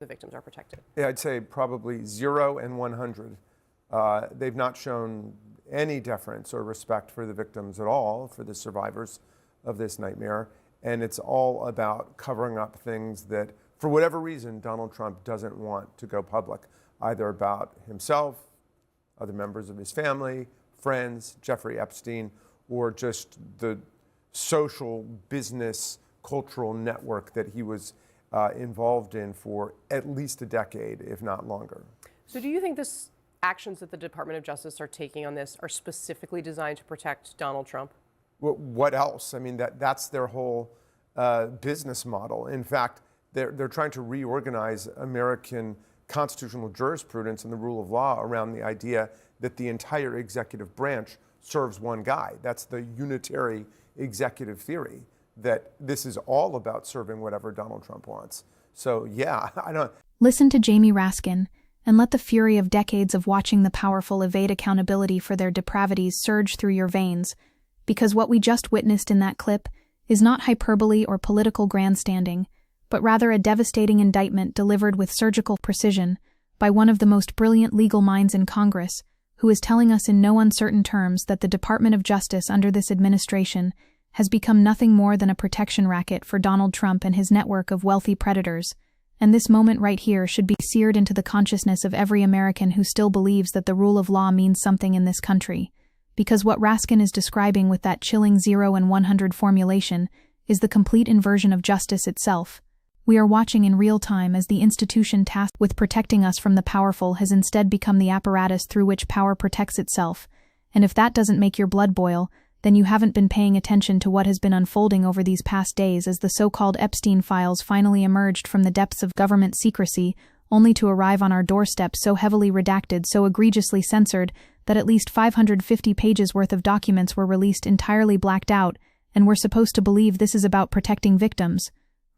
the victims are protected? Yeah, I'd say probably 0 and 100. They've not shown any deference or respect for the victims at all, for the survivors of this nightmare. And it's all about covering up things that, for whatever reason, Donald Trump doesn't want to go public, either about himself, other members of his family, friends, Jeffrey Epstein, or just the social, business, cultural network that he was involved in for at least a decade, if not longer. So do you think this actions that the Department of Justice are taking on this are specifically designed to protect Donald Trump? Well, what else? I mean, that's their whole business model. In fact, they're trying to reorganize American constitutional jurisprudence and the rule of law around the idea that the entire executive branch serves one guy. That's the unitary executive theory, that this is all about serving whatever Donald Trump wants. So yeah, I don't... Listen to Jamie Raskin and let the fury of decades of watching the powerful evade accountability for their depravities surge through your veins, because what we just witnessed in that clip is not hyperbole or political grandstanding, but rather a devastating indictment delivered with surgical precision by one of the most brilliant legal minds in Congress, who is telling us in no uncertain terms that the Department of Justice under this administration has become nothing more than a protection racket for Donald Trump and his network of wealthy predators. And this moment right here should be seared into the consciousness of every American who still believes that the rule of law means something in this country. Because what Raskin is describing with that chilling 0 and 100 formulation is the complete inversion of justice itself. We are watching in real time as the institution tasked with protecting us from the powerful has instead become the apparatus through which power protects itself. And if that doesn't make your blood boil, then you haven't been paying attention to what has been unfolding over these past days as the so-called Epstein files finally emerged from the depths of government secrecy, only to arrive on our doorstep so heavily redacted, so egregiously censored, that at least 550 pages worth of documents were released entirely blacked out, and we're supposed to believe this is about protecting victims.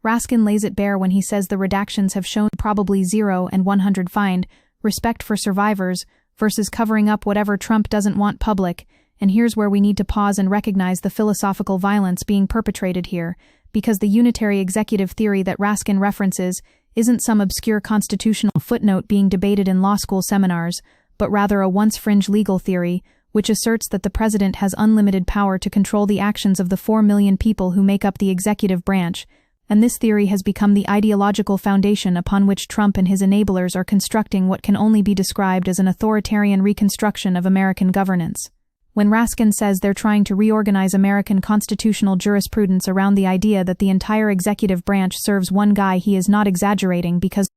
Raskin lays it bare when he says the redactions have shown probably 0 and 100 find respect for survivors versus covering up whatever Trump doesn't want public. And here's where we need to pause and recognize the philosophical violence being perpetrated here, because the unitary executive theory that Raskin references isn't some obscure constitutional footnote being debated in law school seminars, but rather a once fringe legal theory, which asserts that the president has unlimited power to control the actions of the 4 million people who make up the executive branch. And this theory has become the ideological foundation upon which Trump and his enablers are constructing what can only be described as an authoritarian reconstruction of American governance. When Raskin says they're trying to reorganize American constitutional jurisprudence around the idea that the entire executive branch serves one guy, he is not exaggerating, because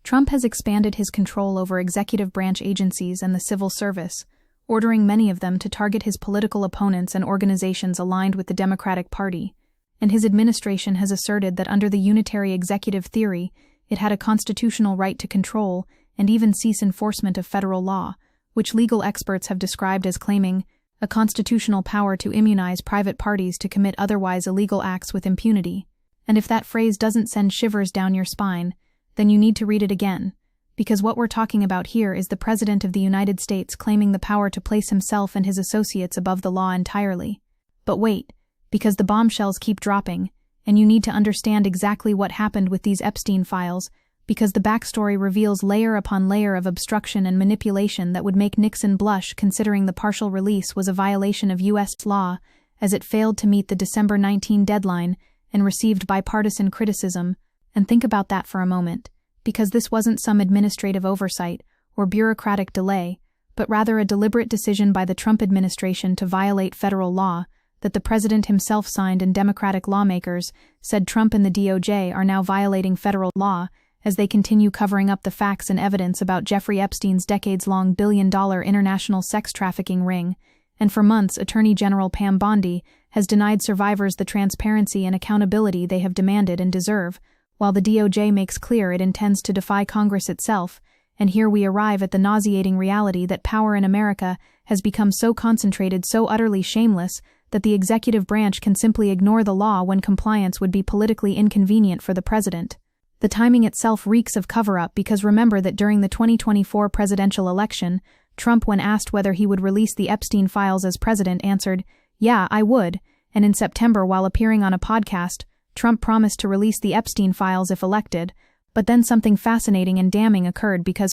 Trump has expanded his control over executive branch agencies and the civil service, ordering many of them to target his political opponents and organizations aligned with the Democratic Party. And his administration has asserted that under the unitary executive theory, it had a constitutional right to control and even cease enforcement of federal law, which legal experts have described as claiming a constitutional power to immunize private parties to commit otherwise illegal acts with impunity. And if that phrase doesn't send shivers down your spine, then you need to read it again, because what we're talking about here is the President of the United States claiming the power to place himself and his associates above the law entirely. But wait, because the bombshells keep dropping, and you need to understand exactly what happened with these Epstein files, because the backstory reveals layer upon layer of obstruction and manipulation that would make Nixon blush, considering the partial release was a violation of U.S. law, as it failed to meet the December 19 deadline and received bipartisan criticism. And think about that for a moment, because this wasn't some administrative oversight or bureaucratic delay, but rather a deliberate decision by the Trump administration to violate federal law that the president himself signed, and Democratic lawmakers said Trump and the DOJ are now violating federal law as they continue covering up the facts and evidence about Jeffrey Epstein's decades-long billion-dollar international sex trafficking ring. And for months, Attorney General Pam Bondi has denied survivors the transparency and accountability they have demanded and deserve, while the DOJ makes clear it intends to defy Congress itself. And here we arrive at the nauseating reality that power in America has become so concentrated, so utterly shameless, that the executive branch can simply ignore the law when compliance would be politically inconvenient for the president. The timing itself reeks of cover-up, because remember that during the 2024 presidential election, Trump, when asked whether he would release the Epstein files as president, answered, "Yeah, I would." And in September, while appearing on a podcast, Trump promised to release the Epstein files if elected. But then something fascinating and damning occurred because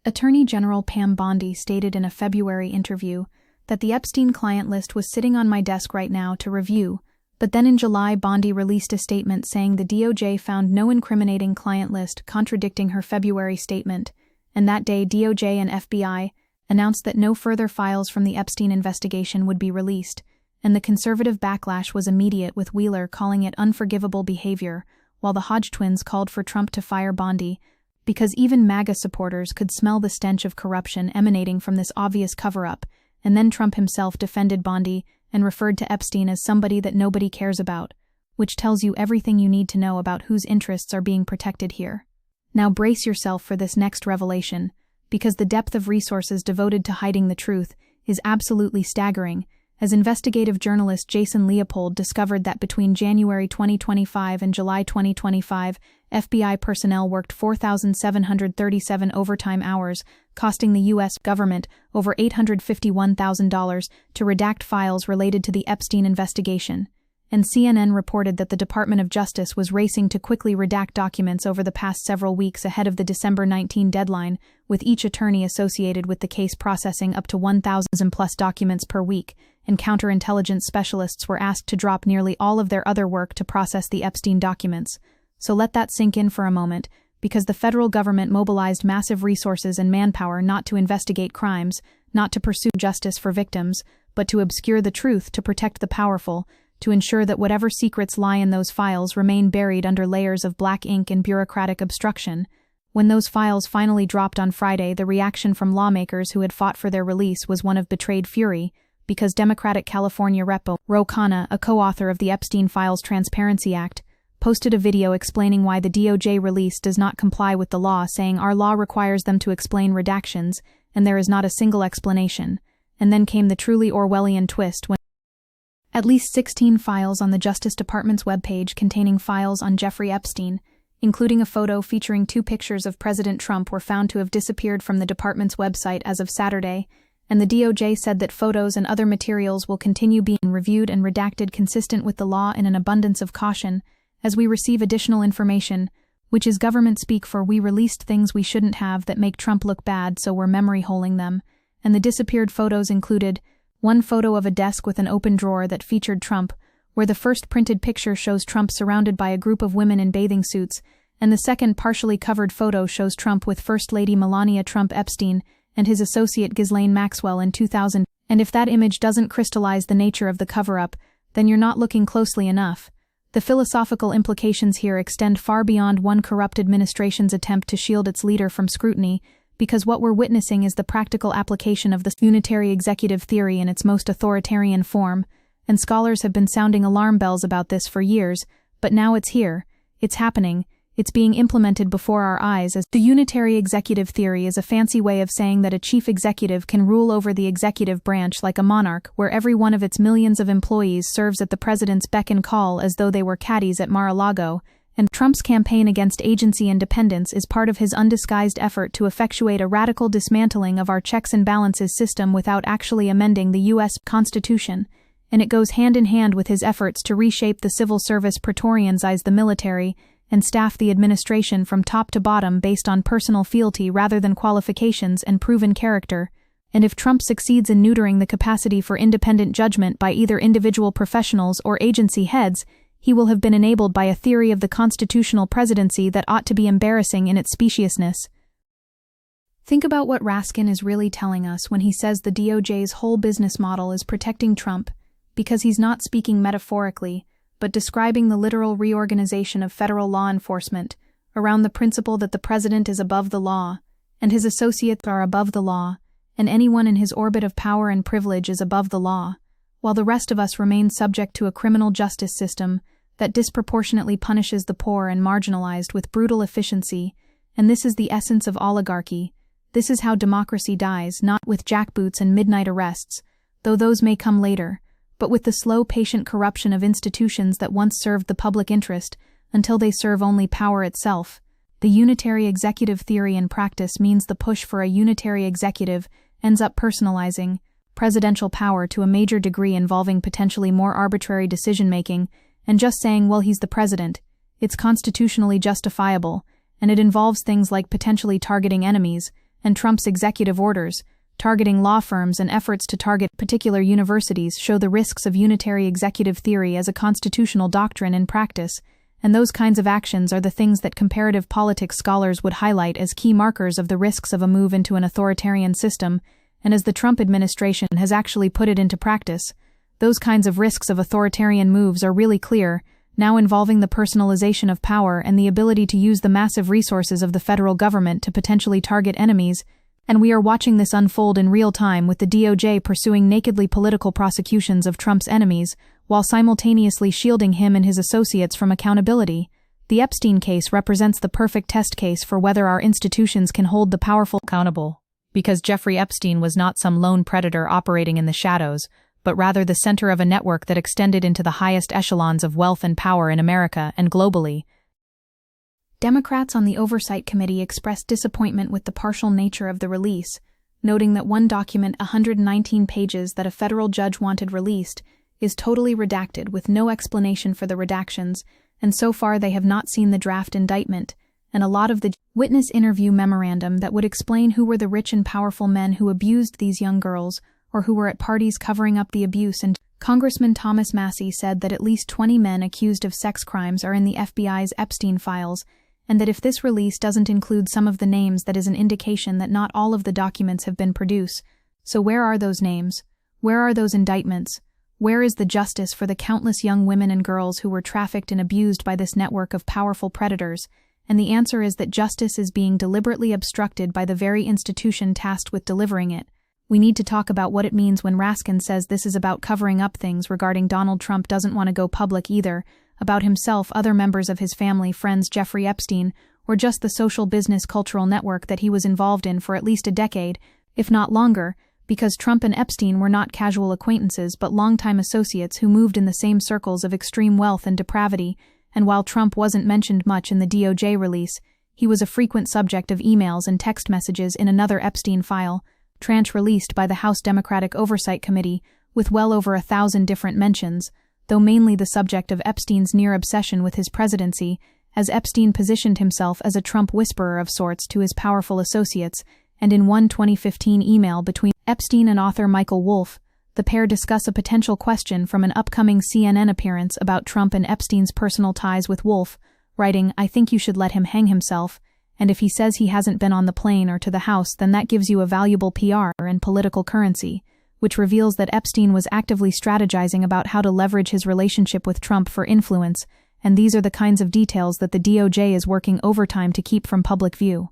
Attorney General Pam Bondi stated in a February interview that the Epstein client list was sitting on my desk right now to review, but then in July Bondi released a statement saying the DOJ found no incriminating client list, contradicting her February statement, and that day DOJ and FBI announced that no further files from the Epstein investigation would be released, and the conservative backlash was immediate, with Wheeler calling it unforgivable behavior, while the Hodge twins called for Trump to fire Bondi, because even MAGA supporters could smell the stench of corruption emanating from this obvious cover-up, and then Trump himself defended Bondi and referred to Epstein as somebody that nobody cares about, which tells you everything you need to know about whose interests are being protected here. Now brace yourself for this next revelation, because the depth of resources devoted to hiding the truth is absolutely staggering, as investigative journalist Jason Leopold discovered that between January 2025 and July 2025, FBI personnel worked 4,737 overtime hours, costing the U.S. government over $851,000 to redact files related to the Epstein investigation. And CNN reported that the Department of Justice was racing to quickly redact documents over the past several weeks ahead of the December 19 deadline, with each attorney associated with the case processing up to 1,000+ documents per week, and counterintelligence specialists were asked to drop nearly all of their other work to process the Epstein documents. So let that sink in for a moment, because the federal government mobilized massive resources and manpower not to investigate crimes, not to pursue justice for victims, but to obscure the truth, to protect the powerful, to ensure that whatever secrets lie in those files remain buried under layers of black ink and bureaucratic obstruction. When those files finally dropped on Friday, the reaction from lawmakers who had fought for their release was one of betrayed fury, because Democratic California Rep. Ro Khanna, a co-author of the Epstein Files Transparency Act, posted a video explaining why the DOJ release does not comply with the law, saying our law requires them to explain redactions, and there is not a single explanation. And then came the truly Orwellian twist when at least 16 files on the Justice Department's webpage containing files on Jeffrey Epstein, including a photo featuring 2 pictures of President Trump, were found to have disappeared from the department's website as of Saturday, and the DOJ said that photos and other materials will continue being reviewed and redacted consistent with the law in an abundance of caution, as we receive additional information, which is government speak for we released things we shouldn't have that make Trump look bad, so we're memory holing them. And the disappeared photos included one photo of a desk with an open drawer that featured Trump, where the first printed picture shows Trump surrounded by a group of women in bathing suits, and the second partially covered photo shows Trump with First Lady Melania Trump Epstein and his associate Ghislaine Maxwell in 2000. And if that image doesn't crystallize the nature of the cover-up, then you're not looking closely enough. The philosophical implications here extend far beyond one corrupt administration's attempt to shield its leader from scrutiny, because what we're witnessing is the practical application of the unitary executive theory in its most authoritarian form, and scholars have been sounding alarm bells about this for years, but now it's here, it's happening, it's being implemented before our eyes. As the unitary executive theory is a fancy way of saying that a chief executive can rule over the executive branch like a monarch, where every one of its millions of employees serves at the president's beck and call as though they were caddies at Mar-a-Lago, and Trump's campaign against agency independence is part of his undisguised effort to effectuate a radical dismantling of our checks and balances system without actually amending the U.S. Constitution, and it goes hand in hand with his efforts to reshape the civil service, Praetorianize the military, and staff the administration from top to bottom based on personal fealty rather than qualifications and proven character. And if Trump succeeds in neutering the capacity for independent judgment by either individual professionals or agency heads, he will have been enabled by a theory of the constitutional presidency that ought to be embarrassing in its speciousness. Think about what Raskin is really telling us when he says the DOJ's whole business model is protecting Trump, because he's not speaking metaphorically, but describing the literal reorganization of federal law enforcement around the principle that the president is above the law, and his associates are above the law, and anyone in his orbit of power and privilege is above the law, while the rest of us remain subject to a criminal justice system that disproportionately punishes the poor and marginalized with brutal efficiency. And this is the essence of oligarchy. This is how democracy dies, not with jackboots and midnight arrests, though those may come later, but with the slow, patient corruption of institutions that once served the public interest until they serve only power itself. The unitary executive theory in practice means the push for a unitary executive ends up personalizing presidential power to a major degree, involving potentially more arbitrary decision-making and just saying, well, he's the president. It's constitutionally justifiable, and it involves things like potentially targeting enemies, and Trump's executive orders, targeting law firms and efforts to target particular universities show the risks of unitary executive theory as a constitutional doctrine in practice, and those kinds of actions are the things that comparative politics scholars would highlight as key markers of the risks of a move into an authoritarian system, and as the Trump administration has actually put it into practice, those kinds of risks of authoritarian moves are really clear, now involving the personalization of power and the ability to use the massive resources of the federal government to potentially target enemies, and we are watching this unfold in real time with the DOJ pursuing nakedly political prosecutions of Trump's enemies, while simultaneously shielding him and his associates from accountability. The Epstein case represents the perfect test case for whether our institutions can hold the powerful accountable, because Jeffrey Epstein was not some lone predator operating in the shadows, but rather the center of a network that extended into the highest echelons of wealth and power in America and globally. Democrats on the Oversight Committee expressed disappointment with the partial nature of the release, noting that one document 119 pages that a federal judge wanted released is totally redacted with no explanation for the redactions, and so far they have not seen the draft indictment, and a lot of the witness interview memorandum that would explain who were the rich and powerful men who abused these young girls, or who were at parties covering up the abuse. And Congressman Thomas Massie said that at least 20 men accused of sex crimes are in the FBI's Epstein files, and that if this release doesn't include some of the names, that is an indication that not all of the documents have been produced. So where are those names? Where are those indictments? Where is the justice for the countless young women and girls who were trafficked and abused by this network of powerful predators? And the answer is that justice is being deliberately obstructed by the very institution tasked with delivering it. We need to talk about what it means when Raskin says this is about covering up things regarding Donald Trump doesn't want to go public either, about himself, other members of his family, friends, Jeffrey Epstein, or just the social business cultural network that he was involved in for at least a decade, if not longer, because Trump and Epstein were not casual acquaintances but longtime associates who moved in the same circles of extreme wealth and depravity, and while Trump wasn't mentioned much in the DOJ release, he was a frequent subject of emails and text messages in another Epstein file, tranche released by the House Democratic Oversight Committee, with well over 1,000 different mentions, though mainly the subject of Epstein's near obsession with his presidency, as Epstein positioned himself as a Trump whisperer of sorts to his powerful associates, and in one 2015 email between Epstein and author Michael Wolff, the pair discuss a potential question from an upcoming CNN appearance about Trump and Epstein's personal ties with Wolff, writing, "I think you should let him hang himself, and if he says he hasn't been on the plane or to the House, then that gives you a valuable PR and political currency," which reveals that Epstein was actively strategizing about how to leverage his relationship with Trump for influence, and these are the kinds of details that the DOJ is working overtime to keep from public view.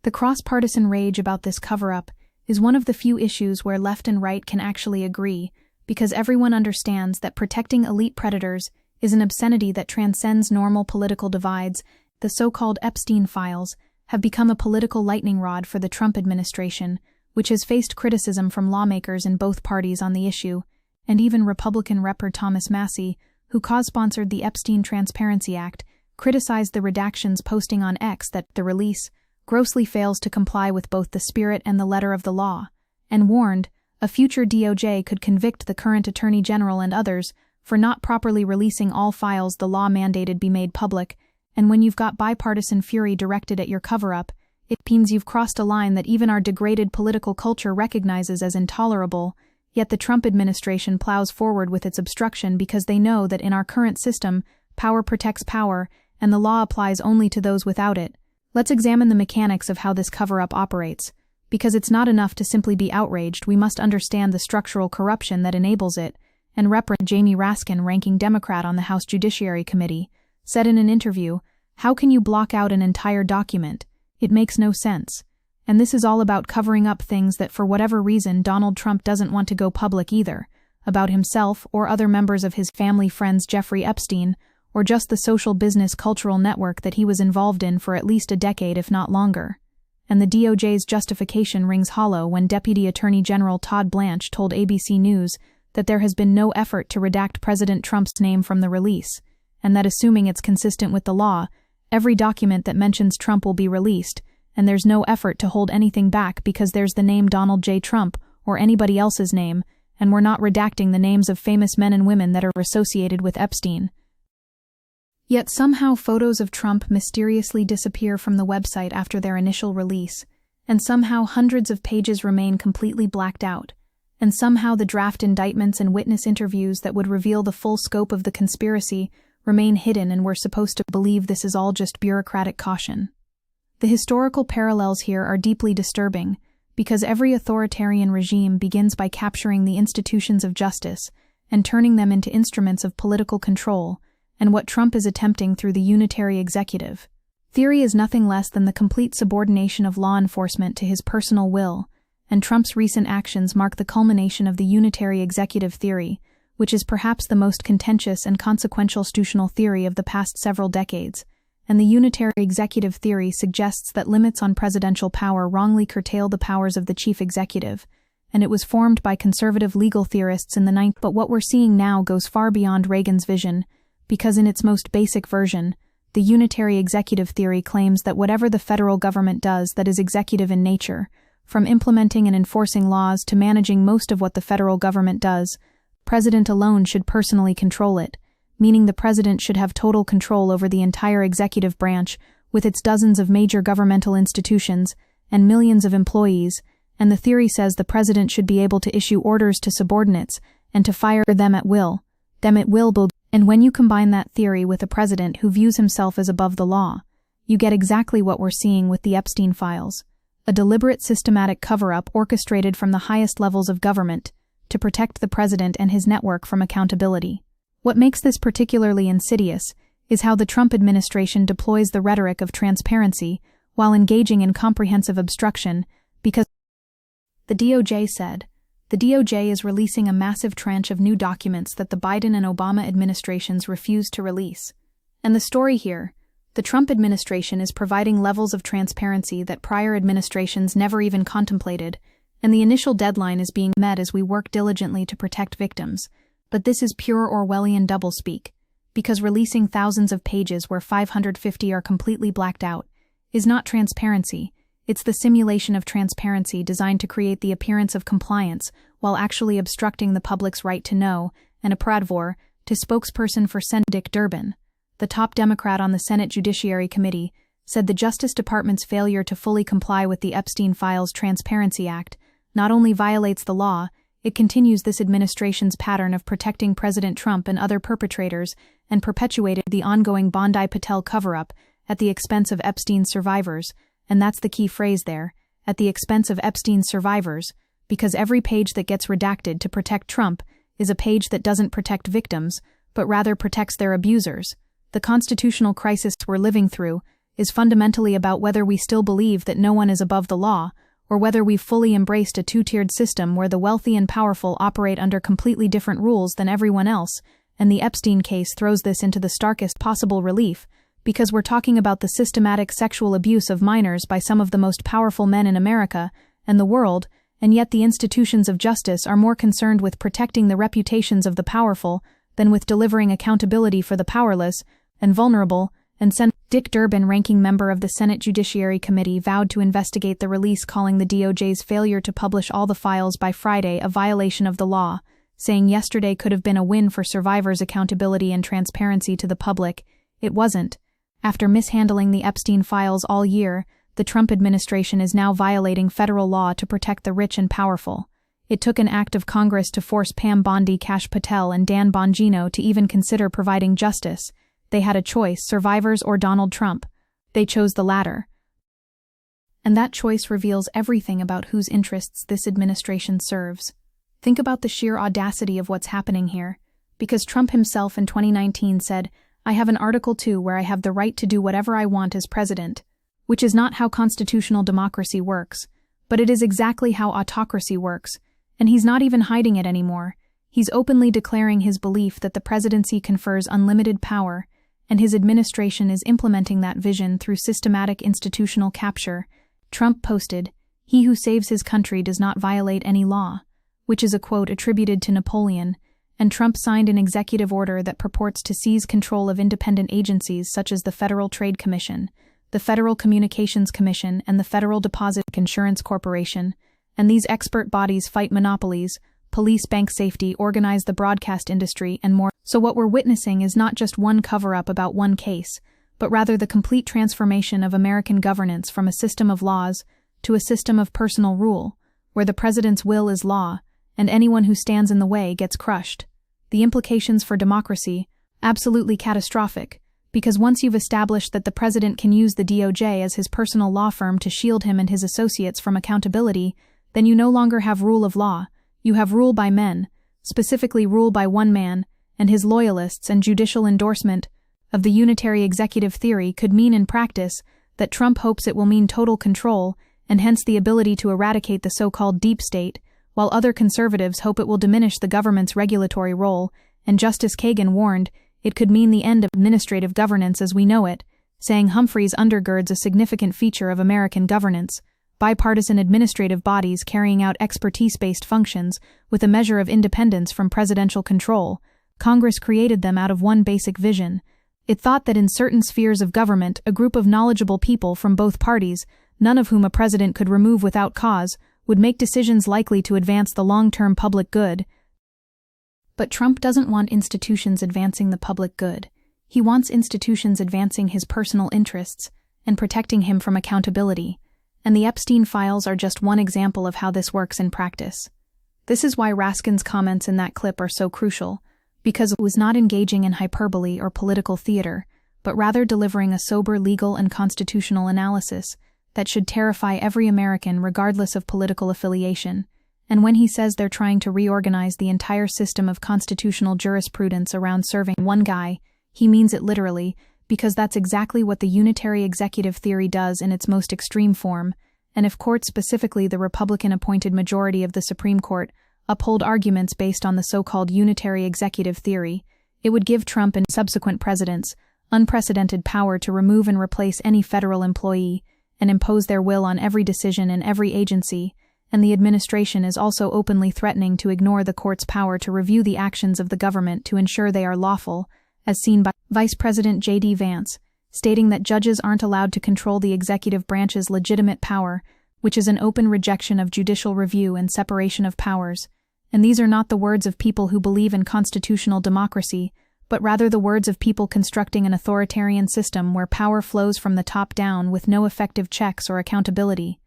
The cross-partisan rage about this cover-up is one of the few issues where left and right can actually agree, because everyone understands that protecting elite predators is an obscenity that transcends normal political divides. The so-called Epstein files have become a political lightning rod for the Trump administration, which has faced criticism from lawmakers in both parties on the issue, and even Republican Rep. Thomas Massie, who co-sponsored the Epstein Transparency Act, criticized the redactions posting on X that the release grossly fails to comply with both the spirit and the letter of the law, and warned a future DOJ could convict the current Attorney General and others for not properly releasing all files the law mandated be made public, and when you've got bipartisan fury directed at your cover-up, it means you've crossed a line that even our degraded political culture recognizes as intolerable, yet the Trump administration plows forward with its obstruction because they know that in our current system, power protects power, and the law applies only to those without it. Let's examine the mechanics of how this cover-up operates. Because it's not enough to simply be outraged, we must understand the structural corruption that enables it, and Rep. Jamie Raskin, ranking Democrat on the House Judiciary Committee, said in an interview, "How can you block out an entire document? It makes no sense." And this is all about covering up things that for whatever reason Donald Trump doesn't want to go public either, about himself or other members of his family friends Jeffrey Epstein, or just the social business cultural network that he was involved in for at least a decade if not longer. And the DOJ's justification rings hollow when Deputy Attorney General Todd Blanche told ABC News that there has been no effort to redact President Trump's name from the release, and that assuming it's consistent with the law, every document that mentions Trump will be released, and there's no effort to hold anything back because there's the name Donald J. Trump or anybody else's name, and we're not redacting the names of famous men and women that are associated with Epstein. Yet somehow photos of Trump mysteriously disappear from the website after their initial release, and somehow hundreds of pages remain completely blacked out, and somehow the draft indictments and witness interviews that would reveal the full scope of the conspiracy remain hidden, and we're supposed to believe this is all just bureaucratic caution. The historical parallels here are deeply disturbing, because every authoritarian regime begins by capturing the institutions of justice and turning them into instruments of political control, and what Trump is attempting through the unitary executive theory is nothing less than the complete subordination of law enforcement to his personal will, and Trump's recent actions mark the culmination of the unitary executive theory, which is perhaps the most contentious and consequential constitutional theory of the past several decades. And the unitary executive theory suggests that limits on presidential power wrongly curtail the powers of the chief executive, and it was formed by conservative legal theorists in the 19th. But what we're seeing now goes far beyond Reagan's vision, because in its most basic version, the unitary executive theory claims that whatever the federal government does that is executive in nature, from implementing and enforcing laws to managing most of what the federal government does, president alone should personally control it, meaning the president should have total control over the entire executive branch with its dozens of major governmental institutions and millions of employees, and the theory says the president should be able to issue orders to subordinates and to fire them at will. And when you combine that theory with a president who views himself as above the law, you get exactly what we're seeing with the Epstein files, a deliberate systematic cover-up orchestrated from the highest levels of government to protect the president and his network from accountability. What makes this particularly insidious is how the Trump administration deploys the rhetoric of transparency while engaging in comprehensive obstruction, because the DOJ said, the DOJ is releasing a massive tranche of new documents that the Biden and Obama administrations refused to release. And the story here, the Trump administration is providing levels of transparency that prior administrations never even contemplated, and the initial deadline is being met as we work diligently to protect victims. But this is pure Orwellian doublespeak, because releasing thousands of pages where 550 are completely blacked out is not transparency. It's the simulation of transparency designed to create the appearance of compliance while actually obstructing the public's right to know, and a pradvor, to spokesperson for Senate Dick Durbin, the top Democrat on the Senate Judiciary Committee, said the Justice Department's failure to fully comply with the Epstein Files Transparency Act not only violates the law, it continues this administration's pattern of protecting President Trump and other perpetrators and perpetuated the ongoing Bondi Patel cover-up at the expense of Epstein's survivors. And that's the key phrase there, at the expense of Epstein's survivors, because every page that gets redacted to protect Trump is a page that doesn't protect victims, but rather protects their abusers. The constitutional crisis we're living through is fundamentally about whether we still believe that no one is above the law, or whether we've fully embraced a two-tiered system where the wealthy and powerful operate under completely different rules than everyone else, and the Epstein case throws this into the starkest possible relief, because we're talking about the systematic sexual abuse of minors by some of the most powerful men in America and the world, and yet the institutions of justice are more concerned with protecting the reputations of the powerful than with delivering accountability for the powerless and vulnerable. And Dick Durbin, ranking member of the Senate Judiciary Committee, vowed to investigate the release, calling the DOJ's failure to publish all the files by Friday a violation of the law, saying yesterday could have been a win for survivors' accountability and transparency to the public. It wasn't. After mishandling the Epstein files all year, the Trump administration is now violating federal law to protect the rich and powerful. It took an act of Congress to force Pam Bondi Cash Patel and Dan Bongino to even consider providing justice. They had a choice, survivors or Donald Trump. They chose the latter. And that choice reveals everything about whose interests this administration serves. Think about the sheer audacity of what's happening here. Because Trump himself in 2019 said, "I have an Article 2 where I have the right to do whatever I want as president," which is not how constitutional democracy works, but it is exactly how autocracy works, and he's not even hiding it anymore. He's openly declaring his belief that the presidency confers unlimited power, and his administration is implementing that vision through systematic institutional capture. Trump posted, "He who saves his country does not violate any law," which is a quote attributed to Napoleon, and Trump signed an executive order that purports to seize control of independent agencies such as the Federal Trade Commission, the Federal Communications Commission, and the Federal Deposit Insurance Corporation, and these expert bodies fight monopolies, police bank safety, organize the broadcast industry, and more. So what we're witnessing is not just one cover-up about one case, but rather the complete transformation of American governance from a system of laws to a system of personal rule, where the president's will is law, and anyone who stands in the way gets crushed. The implications for democracy, absolutely catastrophic, because once you've established that the president can use the DOJ as his personal law firm to shield him and his associates from accountability, then you no longer have rule of law, you have rule by men, specifically rule by one man, and his loyalists, and judicial endorsement of the unitary executive theory could mean in practice that Trump hopes it will mean total control and hence the ability to eradicate the so-called deep state, while other conservatives hope it will diminish the government's regulatory role, and Justice Kagan warned it could mean the end of administrative governance as we know it, saying Humphreys undergirds a significant feature of American governance, bipartisan administrative bodies carrying out expertise-based functions with a measure of independence from presidential control. Congress created them out of one basic vision. It thought that in certain spheres of government, a group of knowledgeable people from both parties, none of whom a president could remove without cause, would make decisions likely to advance the long-term public good. But Trump doesn't want institutions advancing the public good. He wants institutions advancing his personal interests and protecting him from accountability. And the Epstein files are just one example of how this works in practice. This is why Raskin's comments in that clip are so crucial, because it was not engaging in hyperbole or political theater, but rather delivering a sober legal and constitutional analysis that should terrify every American regardless of political affiliation. And when he says they're trying to reorganize the entire system of constitutional jurisprudence around serving one guy, he means it literally, because that's exactly what the unitary executive theory does in its most extreme form. And if courts, specifically the Republican-appointed majority of the Supreme Court, uphold arguments based on the so-called unitary executive theory, it would give Trump and subsequent presidents unprecedented power to remove and replace any federal employee and impose their will on every decision in every agency, and the administration is also openly threatening to ignore the court's power to review the actions of the government to ensure they are lawful, as seen by Vice President J.D. Vance, stating that judges aren't allowed to control the executive branch's legitimate power, which is an open rejection of judicial review and separation of powers. And these are not the words of people who believe in constitutional democracy, but rather the words of people constructing an authoritarian system where power flows from the top down with no effective checks or accountability.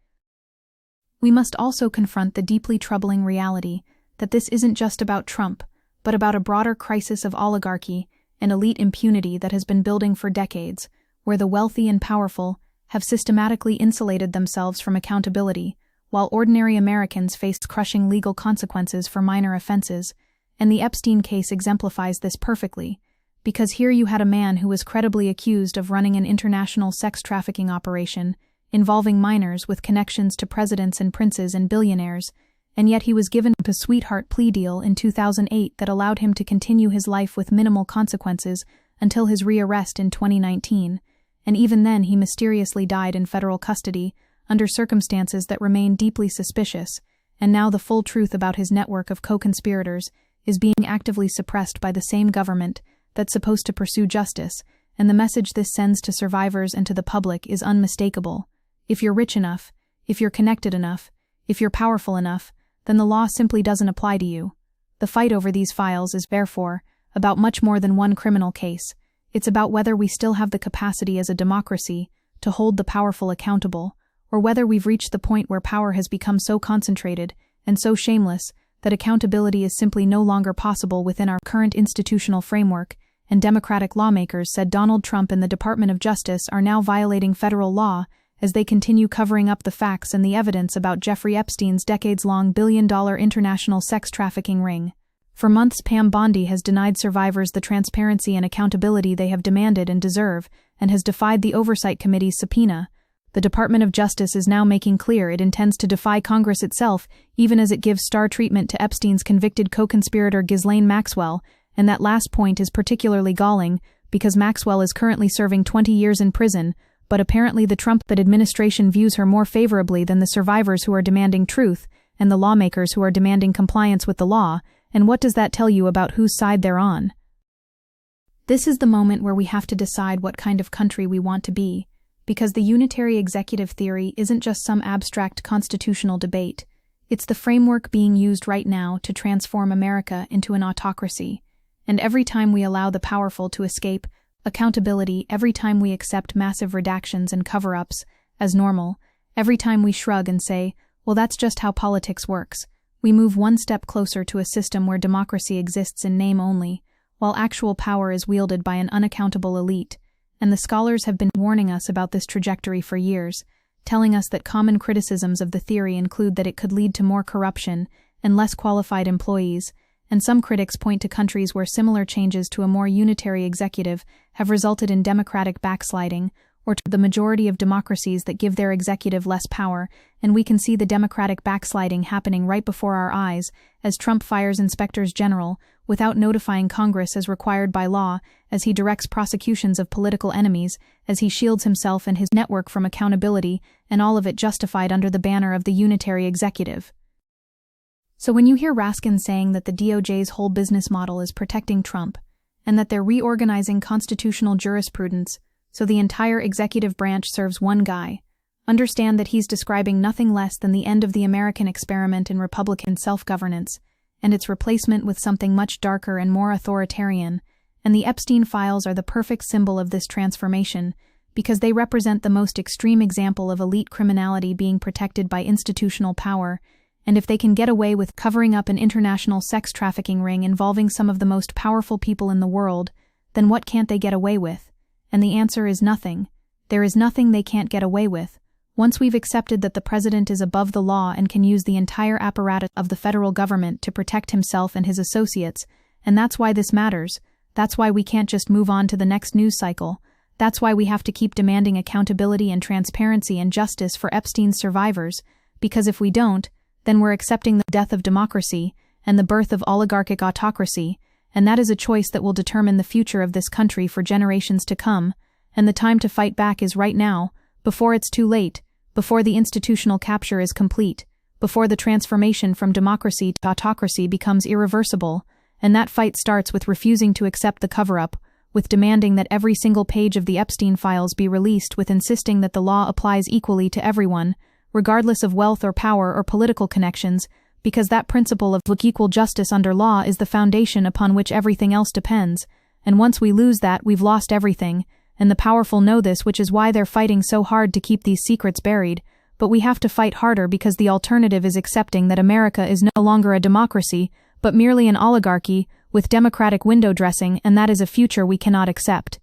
We must also confront the deeply troubling reality that this isn't just about Trump, but about a broader crisis of oligarchy and elite impunity that has been building for decades, where the wealthy and powerful have systematically insulated themselves from accountability, while ordinary Americans face crushing legal consequences for minor offenses. And the Epstein case exemplifies this perfectly, because here you had a man who was credibly accused of running an international sex trafficking operation involving minors with connections to presidents and princes and billionaires, and yet he was given a sweetheart plea deal in 2008 that allowed him to continue his life with minimal consequences until his rearrest in 2019, and even then he mysteriously died in federal custody under circumstances that remain deeply suspicious, and now the full truth about his network of co-conspirators is being actively suppressed by the same government that's supposed to pursue justice, and the message this sends to survivors and to the public is unmistakable. If you're rich enough, if you're connected enough, if you're powerful enough, then the law simply doesn't apply to you. The fight over these files is, therefore, about much more than one criminal case. It's about whether we still have the capacity as a democracy to hold the powerful accountable, or whether we've reached the point where power has become so concentrated and so shameless that accountability is simply no longer possible within our current institutional framework, and Democratic lawmakers said Donald Trump and the Department of Justice are now violating federal law as they continue covering up the facts and the evidence about Jeffrey Epstein's decades-long billion-dollar international sex trafficking ring. For months, Pam Bondi has denied survivors the transparency and accountability they have demanded and deserve, and has defied the Oversight Committee's subpoena. The Department of Justice is now making clear it intends to defy Congress itself, even as it gives star treatment to Epstein's convicted co-conspirator Ghislaine Maxwell, and that last point is particularly galling because Maxwell is currently serving 20 years in prison, but apparently the Trump administration views her more favorably than the survivors who are demanding truth and the lawmakers who are demanding compliance with the law. And what does that tell you about whose side they're on? This is the moment where we have to decide what kind of country we want to be, because the unitary executive theory isn't just some abstract constitutional debate. It's the framework being used right now to transform America into an autocracy. And every time we allow the powerful to escape accountability, every time we accept massive redactions and cover-ups as normal, every time we shrug and say, well, that's just how politics works, we move one step closer to a system where democracy exists in name only, while actual power is wielded by an unaccountable elite. And the scholars have been warning us about this trajectory for years, telling us that common criticisms of the theory include that it could lead to more corruption and less qualified employees, and some critics point to countries where similar changes to a more unitary executive have resulted in democratic backsliding, or to the majority of democracies that give their executive less power, and we can see the democratic backsliding happening right before our eyes as Trump fires inspectors general without notifying Congress as required by law, as he directs prosecutions of political enemies, as he shields himself and his network from accountability, and all of it justified under the banner of the unitary executive. So when you hear Raskin saying that the DOJ's whole business model is protecting Trump, and that they're reorganizing constitutional jurisprudence so the entire executive branch serves one guy, understand that he's describing nothing less than the end of the American experiment in Republican self-governance, and its replacement with something much darker and more authoritarian, and the Epstein files are the perfect symbol of this transformation, because they represent the most extreme example of elite criminality being protected by institutional power, and if they can get away with covering up an international sex trafficking ring involving some of the most powerful people in the world, then what can't they get away with? And the answer is nothing. There is nothing they can't get away with. Once we've accepted that the president is above the law and can use the entire apparatus of the federal government to protect himself and his associates, and that's why this matters, that's why we can't just move on to the next news cycle, that's why we have to keep demanding accountability and transparency and justice for Epstein's survivors, because if we don't, then we're accepting the death of democracy and the birth of oligarchic autocracy, and that is a choice that will determine the future of this country for generations to come, and the time to fight back is right now, before it's too late, before the institutional capture is complete, before the transformation from democracy to autocracy becomes irreversible, and that fight starts with refusing to accept the cover-up, with demanding that every single page of the Epstein files be released, with insisting that the law applies equally to everyone, regardless of wealth or power or political connections, because that principle of equal justice under law is the foundation upon which everything else depends, and once we lose that, we've lost everything, and the powerful know this, which is why they're fighting so hard to keep these secrets buried, but we have to fight harder because the alternative is accepting that America is no longer a democracy, but merely an oligarchy, with democratic window dressing, and that is a future we cannot accept.